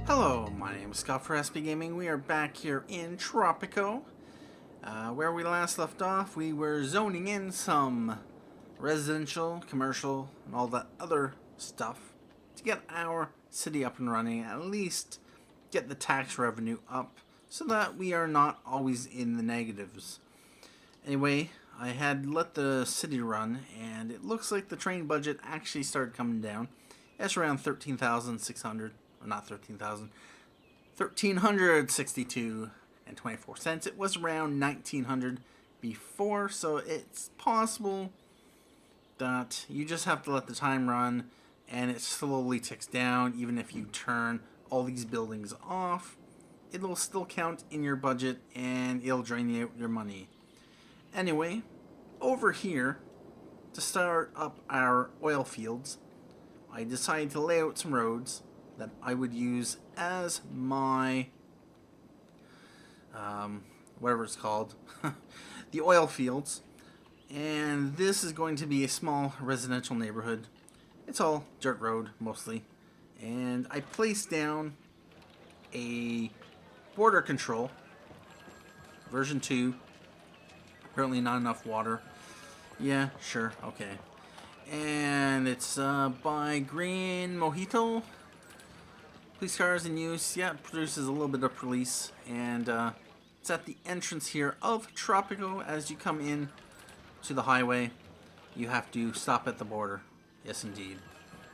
Hello, my name is Scott for SB Gaming. We are back here in Tropico. Where we last left off, we were zoning in some residential, commercial, and all that other stuff to get our city up and running, at least get the tax revenue up so that we are not always in the negatives. Anyway, I had let the city run, and it looks like the train budget actually started coming down. It's around 13,600. Not 13,000, 1,362 and 24 cents. It was around 1,900 before, so it's possible that you just have to let the time run and it slowly ticks down. Even if you turn all these buildings off, it'll still count in your budget and it'll drain you your money. Anyway, over here, to start up our oil fields, I decided to lay out some roads that I would use as my, whatever it's called, the oil fields. And this is going to be a small residential neighborhood. It's all dirt road, mostly. And I placed down a border control, version 2. Apparently not enough water. Yeah, sure, okay. And it's by Green Mojito. Police cars in use. Yeah, it produces a little bit of police. And it's at the entrance here of Tropico. As you come in to the highway, you have to stop at the border. Yes, indeed.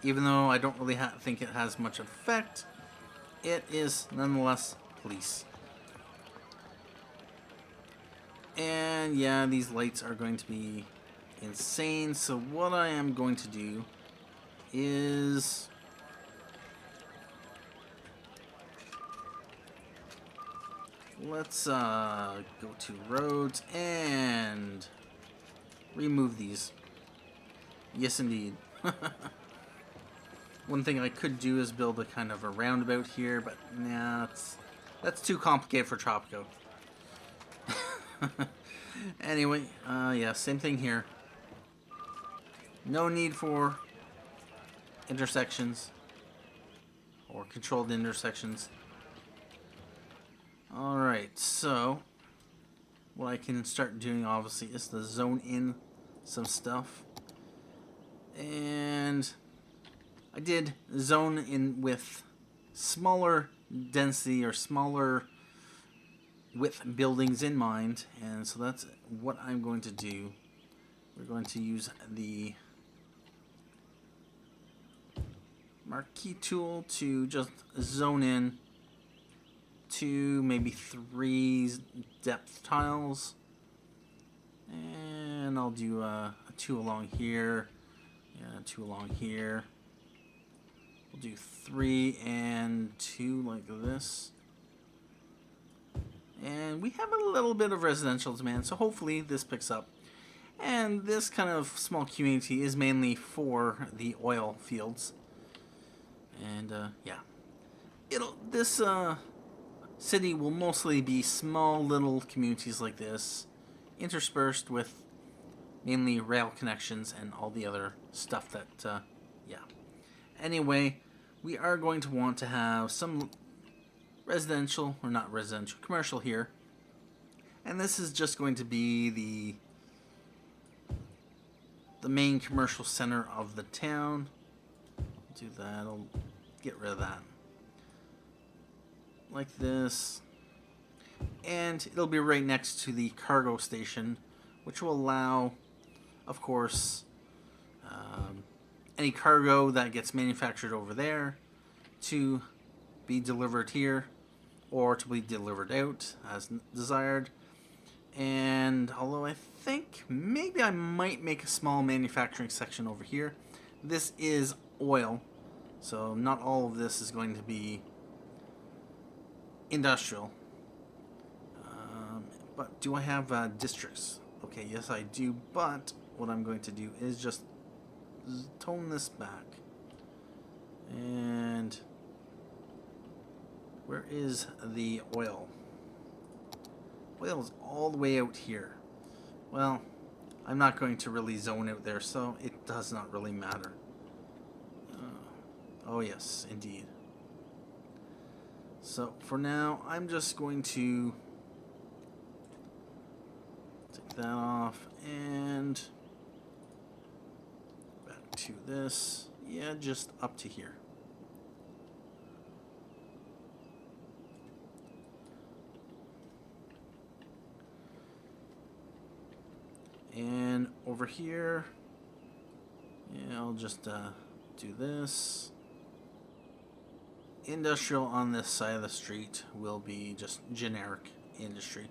Even though I don't really think it has much effect, it is nonetheless police. And yeah, these lights are going to be insane. So what I am going to do is let's go to roads and remove these. Yes, indeed. One thing I could do is build a kind of a roundabout here, but nah, that's too complicated for Tropico. Anyway, yeah, same thing here. No need for intersections or controlled intersections. Alright, so what I can start doing obviously is to zone in some stuff. And I did zone in with smaller density or smaller width buildings in mind, and so that's what I'm going to do. We're going to use the marquee tool to just zone in 2, maybe 3 depth tiles, and I'll do a 2 along here, yeah, 2 along here. We'll do 3 and 2 like this, and we have a little bit of residential demand, so hopefully this picks up. And this kind of small community is mainly for the oil fields, and yeah, this city will mostly be small little communities like this, interspersed with mainly rail connections and all the other stuff that, yeah. Anyway, we are going to want to have some residential, or not residential, commercial here. And this is just going to be the main commercial center of the town. Do that, I'll get rid of that. Like this, and it'll be right next to the cargo station, which will allow, of course, any cargo that gets manufactured over there to be delivered here or to be delivered out as desired. And although I think maybe I might make a small manufacturing section over here, this is oil, so not all of this is going to be industrial. But do I have districts? Okay, yes I do, but what I'm going to do is just tone this back. And where is the oil? Oil is all the way out here. Well, I'm not going to really zone out there, so it does not really matter. Oh yes, indeed. So for now, I'm just going to take that off and back to this. Yeah, just up to here. And over here, yeah, I'll just do this. Industrial on this side of the street will be just generic industry.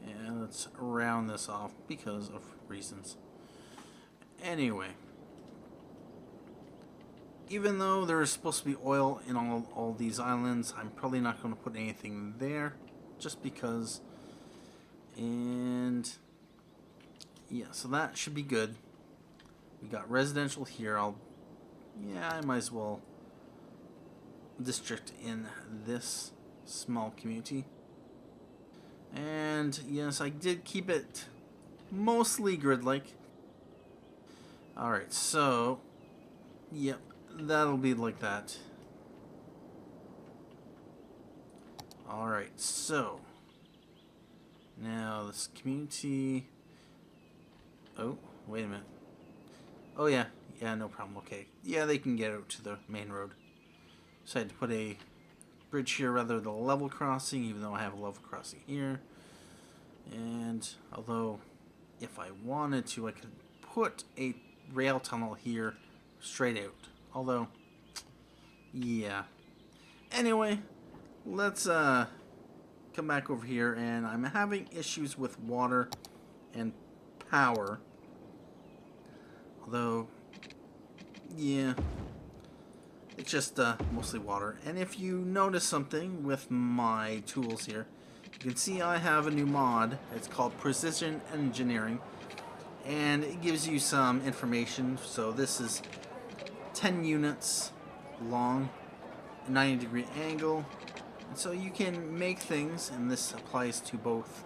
And let's round this off because of reasons. Anyway, even though there's supposed to be oil in all these islands, I'm probably not going to put anything there just because. And yeah, so that should be good. We got residential here. I might as well district in this small community. And yes, I did keep it mostly grid-like. Alright, so yep, that'll be like that. Alright, so now this community. Oh, wait a minute. Oh yeah, no problem, okay. Yeah, they can get out to the main road. So I had to put a bridge here rather than a level crossing, even though I have a level crossing here. And although, if I wanted to, I could put a rail tunnel here straight out. Although, yeah. Anyway, let's come back over here, and I'm having issues with water and power. Although, yeah, it's just mostly water. And if you notice something with my tools here, you can see I have a new mod. It's called Precision Engineering, and it gives you some information. So this is 10 units long, 90-degree angle, and so you can make things, and this applies to both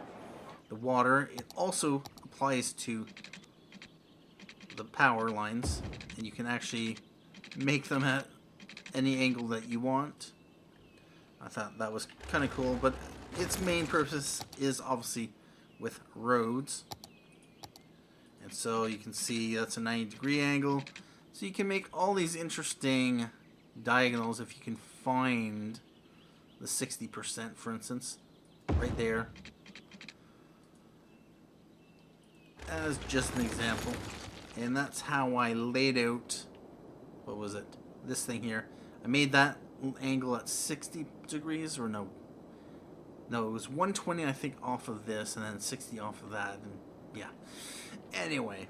the water. It also applies to the power lines, and you can actually make them at any angle that you want. I thought that was kind of cool, but its main purpose is obviously with roads. And so you can see that's a 90-degree angle. So you can make all these interesting diagonals if you can find the 60%, for instance, right there, as just an example. And that's how I laid out, what was it, this thing here. I made that angle at 60 degrees, or no, it was 120 I think off of this, and then 60 off of that, and yeah. Anyway,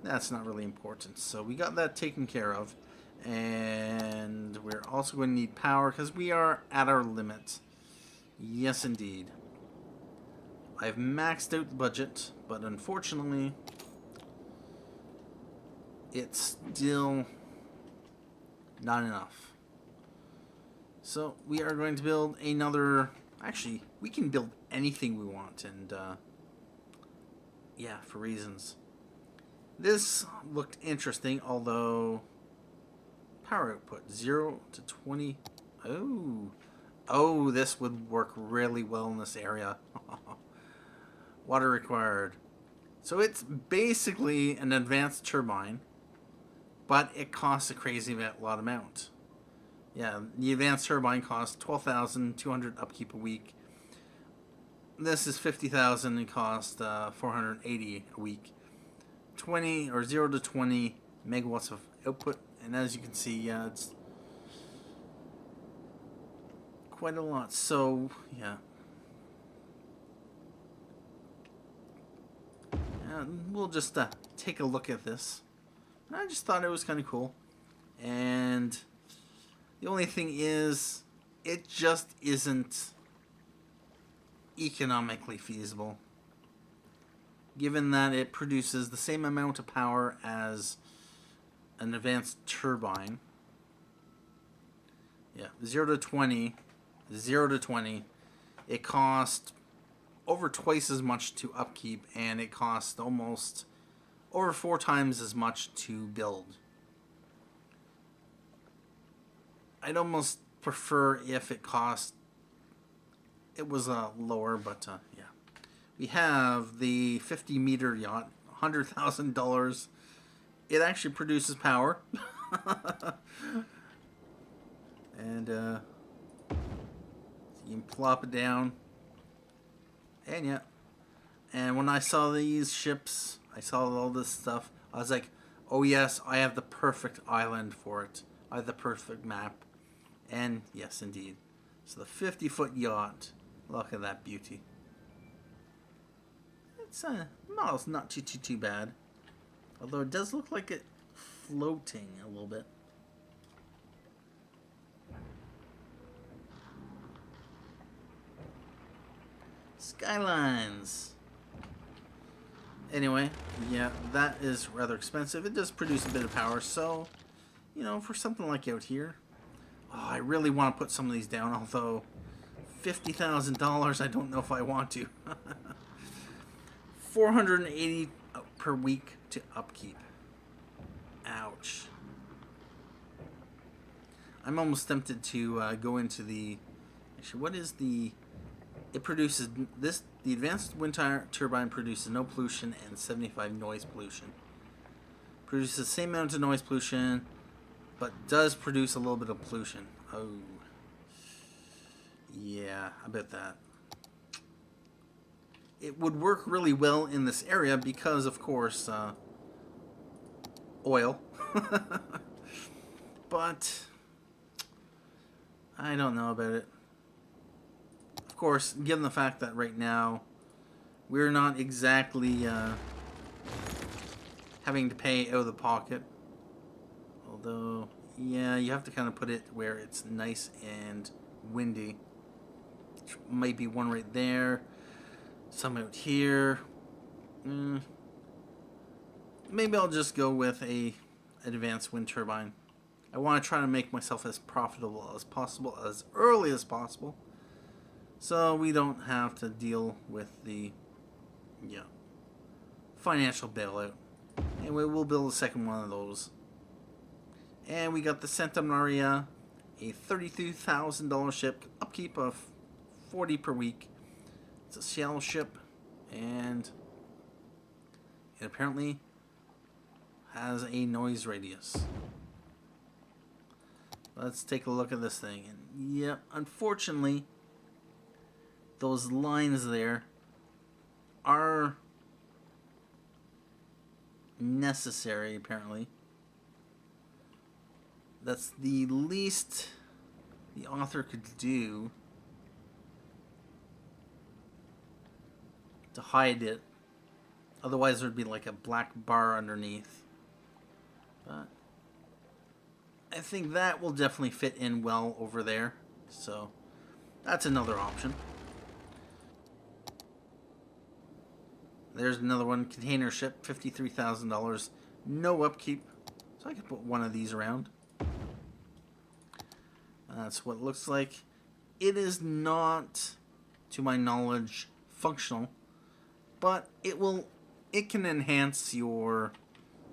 that's not really important. So we got that taken care of, and we're also going to need power because we are at our limit. Yes, indeed. I've maxed out the budget, but unfortunately, it's still not enough. So we are going to build another. Actually, we can build anything we want, and yeah, for reasons. This looked interesting, although power output 0 to 20. Oh, this would work really well in this area. Water required. So it's basically an advanced turbine, but it costs a crazy lot amount. Yeah, the advanced turbine costs 12,200 upkeep a week. This is 50,000 and costs 480 a week. 20 or 0 to 20 megawatts of output, and as you can see, yeah, it's quite a lot. So yeah, and we'll just take a look at this. And I just thought it was kind of cool, and the only thing is, it just isn't economically feasible, given that it produces the same amount of power as an advanced turbine. Yeah, 0 to 20, it costs over twice as much to upkeep, and it costs almost over 4 times as much to build. I'd almost prefer if it cost, it was lower, but yeah. We have the 50-meter yacht, $100,000. It actually produces power. And so you can plop it down. And yeah. And when I saw these ships, I saw all this stuff, I was like, oh yes, I have the perfect island for it. I have the perfect map. And yes, indeed. So the 50-foot yacht. Look at that beauty. It's model's not too bad. Although it does look like it floating a little bit. Skylines. Anyway, yeah, that is rather expensive. It does produce a bit of power, so, you know, for something like out here, oh, I really want to put some of these down, although $50,000, I don't know if I want to. $480 per week to upkeep. Ouch. I'm almost tempted to go into the... Actually, what is the... It produces... this. The Advanced Wind Turbine produces no pollution and 75 noise pollution. Produces the same amount of noise pollution, but does produce a little bit of pollution. Oh. Yeah, I bet that. It would work really well in this area because, of course, oil. But I don't know about it. Of course, given the fact that right now we're not exactly having to pay out of the pocket. Although, yeah, you have to kind of put it where it's nice and windy. Might be one right there. Some out here. Maybe I'll just go with an advanced wind turbine. I want to try to make myself as profitable as possible, as early as possible, so we don't have to deal with the financial bailout. Anyway, we'll build a second one of those. And we got the Santa Maria, a $32,000 ship, upkeep of $40 per week. It's a shallow ship, and it apparently has a noise radius. Let's take a look at this thing. And yeah, unfortunately, those lines there are necessary, apparently. That's the least the author could do to hide it. Otherwise, there'd be like a black bar underneath. But I think that will definitely fit in well over there. So that's another option. There's another one, container ship, $53,000, no upkeep. So I could put one of these around. That's what it looks like. It is not, to my knowledge, functional, but it can enhance your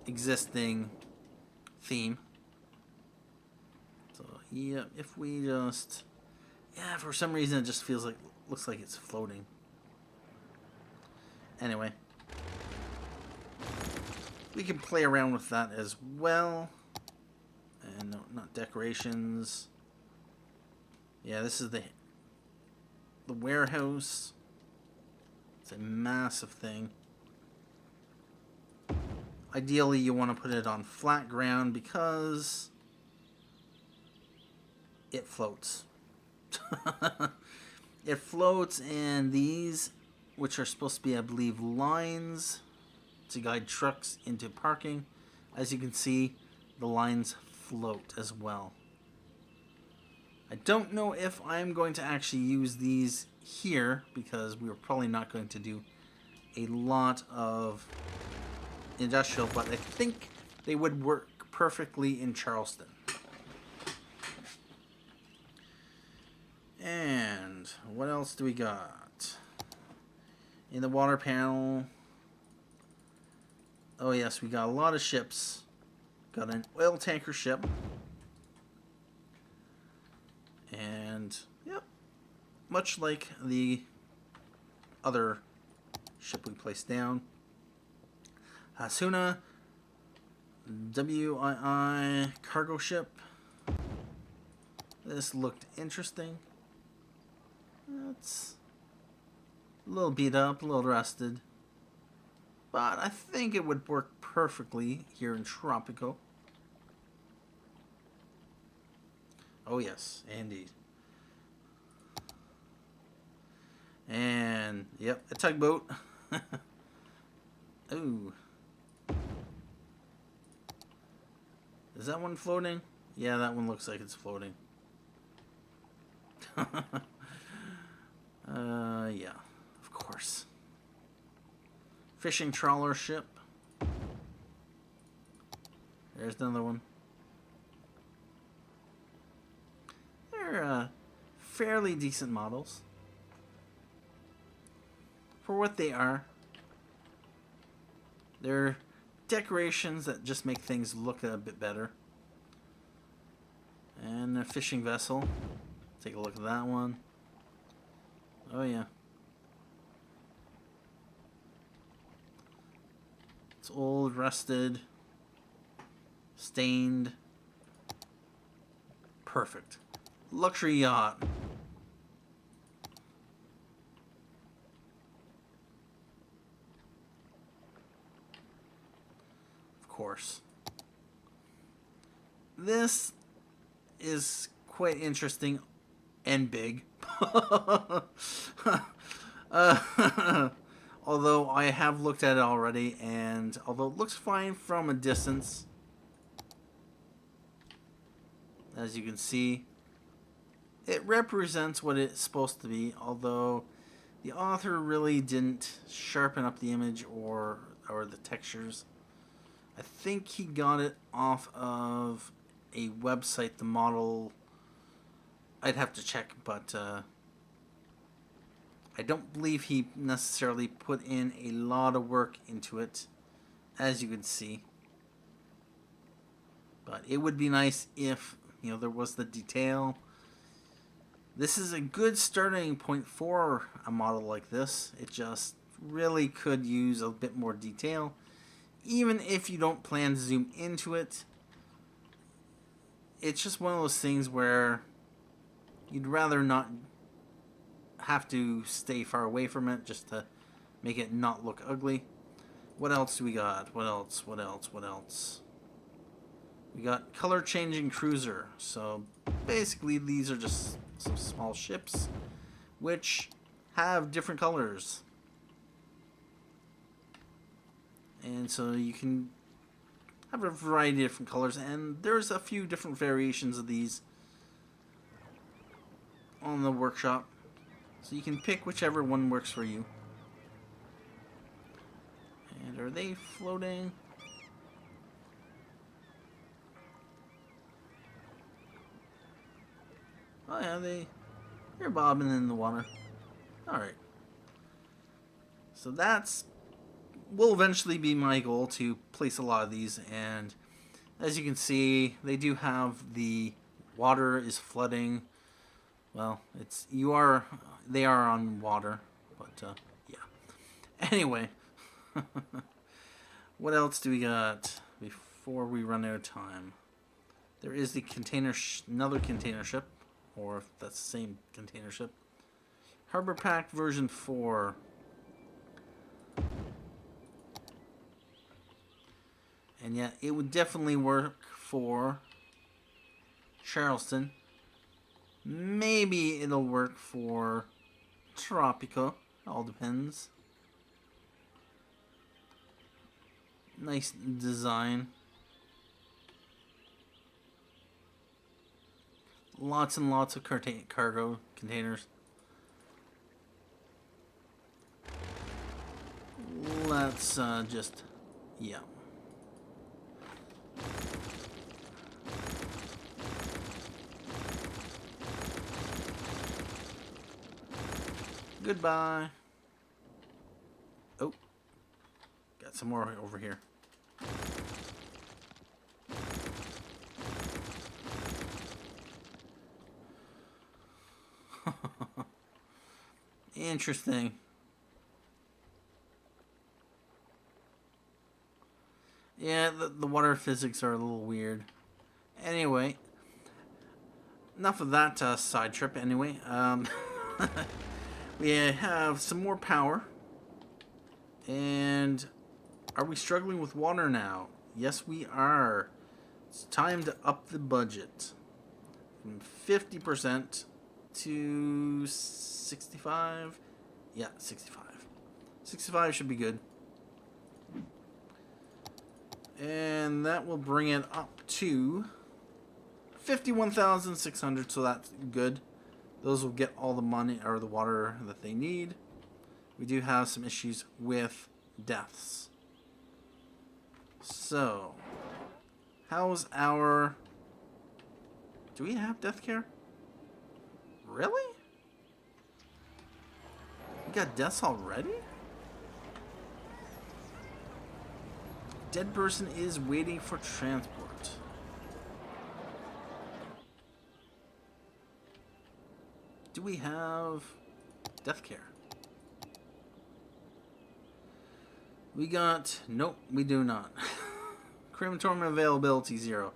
existing theme. So yeah, if we just, for some reason it just feels like, looks like it's floating. Anyway, we can play around with that as well. And no, not decorations. Yeah, this is the warehouse. It's a massive thing. Ideally, you want to put it on flat ground because it floats. It floats, and these, which are supposed to be, I believe, lines to guide trucks into parking. As you can see, the lines float as well. I don't know if I'm going to actually use these here because we were probably not going to do a lot of industrial, but I think they would work perfectly in Charleston. And what else do we got? In the water panel, oh yes, we got a lot of ships. Got an oil tanker ship. much like the other ship we placed down. Hasuna WII cargo ship. This looked interesting. It's a little beat up, a little rusted, but I think it would work perfectly here in Tropico. Oh yes, indeed. And, yep, a tugboat. Ooh. Is that one floating? Yeah, that one looks like it's floating. Yeah, of course. Fishing trawler ship. There's another one. They're fairly decent models for what they are. They're decorations that just make things look a bit better. And a fishing vessel. Take a look at that one. Oh yeah. It's old, rusted, stained. Perfect. Luxury yacht. Of course. This is quite interesting and big. Although I have looked at it already, and although it looks fine from a distance, as you can see, it represents what it's supposed to be, although the author really didn't sharpen up the image or the textures. I think he got it off of a website, the model. I'd have to check, but I don't believe he necessarily put in a lot of work into it, as you can see. But it would be nice if, you know, there was the detail. This is a good starting point for a model like this. It just really could use a bit more detail. Even if you don't plan to zoom into it, it's just one of those things where you'd rather not have to stay far away from it just to make it not look ugly. What else do we got? What else? We got color changing cruiser. So basically these are just some small ships which have different colors. And so you can have a variety of different colors, and there's a few different variations of these on the workshop. So you can pick whichever one works for you. And are they floating? Oh yeah, they're bobbing in the water. Alright. So that's will eventually be my goal, to place a lot of these, and as you can see, they do have the water is flooding. Well, they are on water, but yeah. Anyway, what else do we got before we run out of time? There is the another container ship, or if that's the same container ship. Harbor Pack version 4. And yeah, it would definitely work for Charleston. Maybe it'll work for Tropico. All depends. Nice design. Lots and lots of cargo containers. Let's just, yeah. Goodbye. Oh, got some more over here. Interesting. Yeah, the water physics are a little weird. Anyway, enough of that side trip anyway. We have some more power. And are we struggling with water now? Yes, we are. It's time to up the budget. From 50% to 65. Yeah, 65. 65 should be good. And that will bring it up to 51,600, so that's good. Those will get all the money or the water that they need. We do have some issues with deaths. So, how's our... Do we have death care? Really? We got deaths already? Dead person is waiting for transport. Do we have death care? We got... Nope, we do not. Crematorium availability, 0.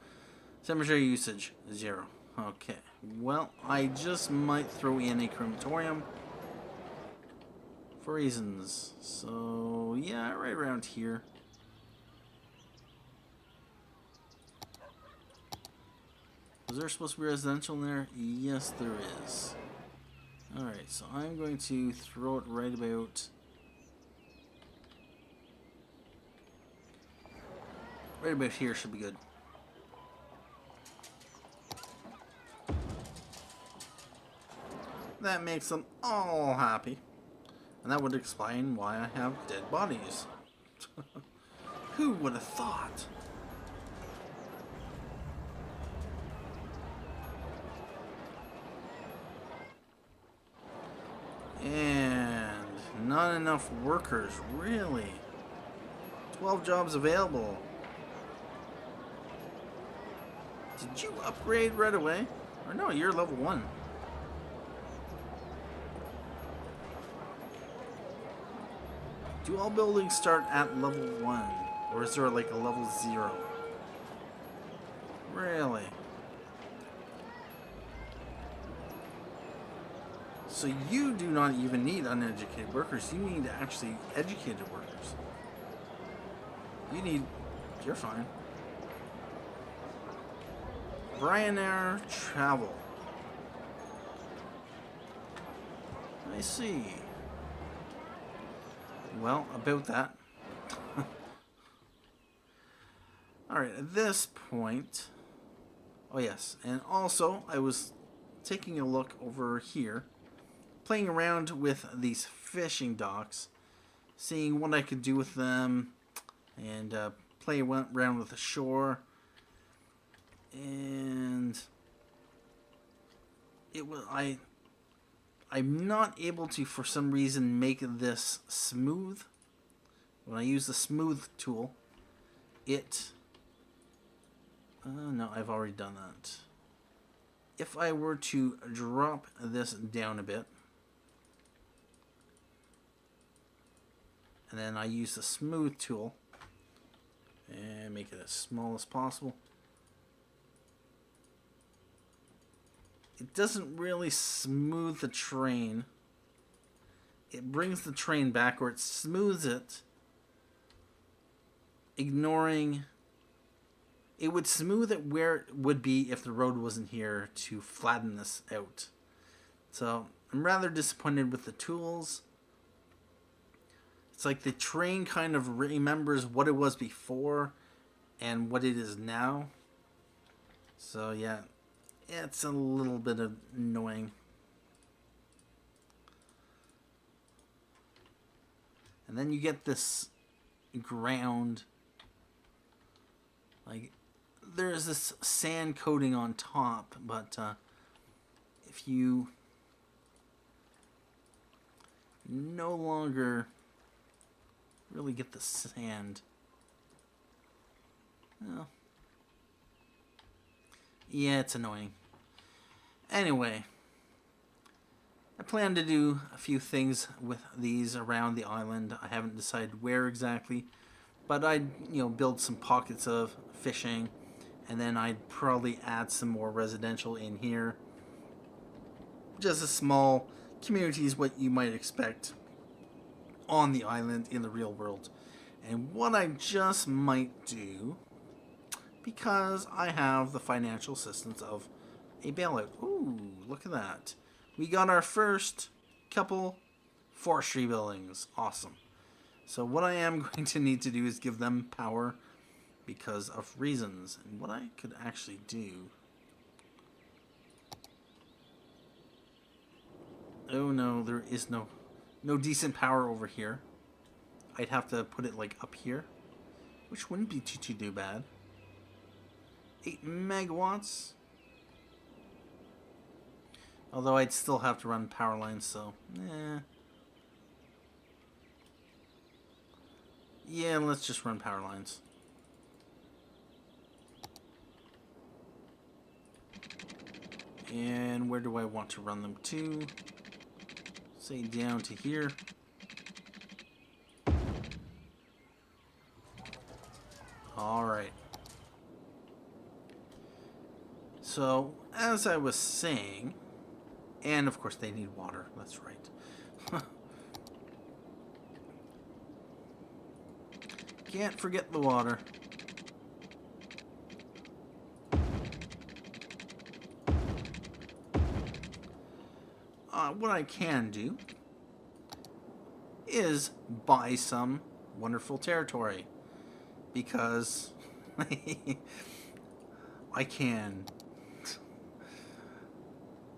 Cemetery usage, 0. Okay. Well, I just might throw in a crematorium. For reasons. So, yeah, right around here. Was there supposed to be residential in there? Yes, there is. Alright, so I'm going to throw it right about... Right about here should be good. That makes them all happy. And that would explain why I have dead bodies. Who would have thought? And not enough workers, really. 12 jobs available. Did you upgrade right away? Or no, you're level 1. Do all buildings start at level 1? Or is there like a level 0? Really? So you do not even need uneducated workers. You need actually educated workers. You need... You're fine. Ryanair Travel. I see. Well, about that. Alright, at this point... Oh yes, and also I was taking a look over here, playing around with these fishing docks, seeing what I could do with them, and play around with the shore. And it was I'm not able to, for some reason, make this smooth. When I use the smooth tool, it... no, I've already done that. If I were to drop this down a bit, and then I use the smooth tool, and make it as small as possible, it doesn't really smooth the terrain. It brings the terrain back, or it smooths it, ignoring... It would smooth it where it would be if the road wasn't here to flatten this out. So, I'm rather disappointed with the tools. It's like the terrain kind of remembers what it was before and what it is now. So, yeah. It's a little bit annoying. And then you get this ground. Like, there's this sand coating on top, but if you no longer really get the sand, well, yeah, it's annoying. Anyway, I plan to do a few things with these around the island. I haven't decided where exactly, but I'd, build some pockets of fishing, and then I'd probably add some more residential in here. Just a small community is what you might expect on the island in the real world. And what I just might do, because I have the financial assistance of a bailout. Ooh, look at that. We got our first couple forestry buildings. Awesome. So what I am going to need to do is give them power because of reasons. And what I could actually do... Oh no, there is no decent power over here. I'd have to put it like up here, which wouldn't be too bad. 8 megawatts. Although I'd still have to run power lines, so yeah, let's just run power lines. And where do I want to run them to? Say down to here. Alright. So, as I was saying, and of course they need water, that's right. Can't forget the water. What I can do is buy some wonderful territory, because I can.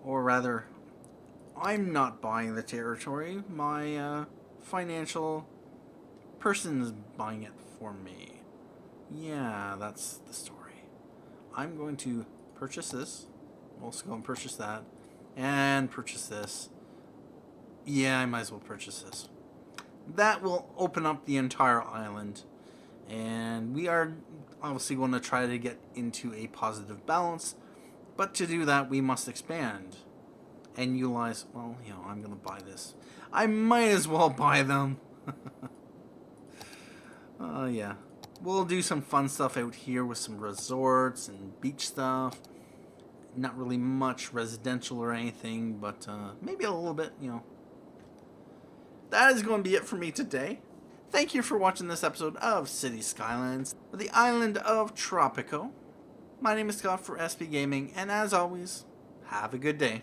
Or rather, I'm not buying the territory. My financial person is buying it for me. Yeah, that's the story. I'm going to purchase this. We'll also go and purchase that. And purchase this. Yeah, I might as well purchase this. That will open up the entire island. And we are obviously going to try to get into a positive balance. But to do that, we must expand. And utilize... Well, I'm going to buy this. I might as well buy them. Yeah. We'll do some fun stuff out here with some resorts and beach stuff. Not really much residential or anything, but maybe a little bit, That is going to be it for me today. Thank you for watching this episode of City Skylines for the island of Tropico. My name is Scott for SP Gaming, and as always, have a good day.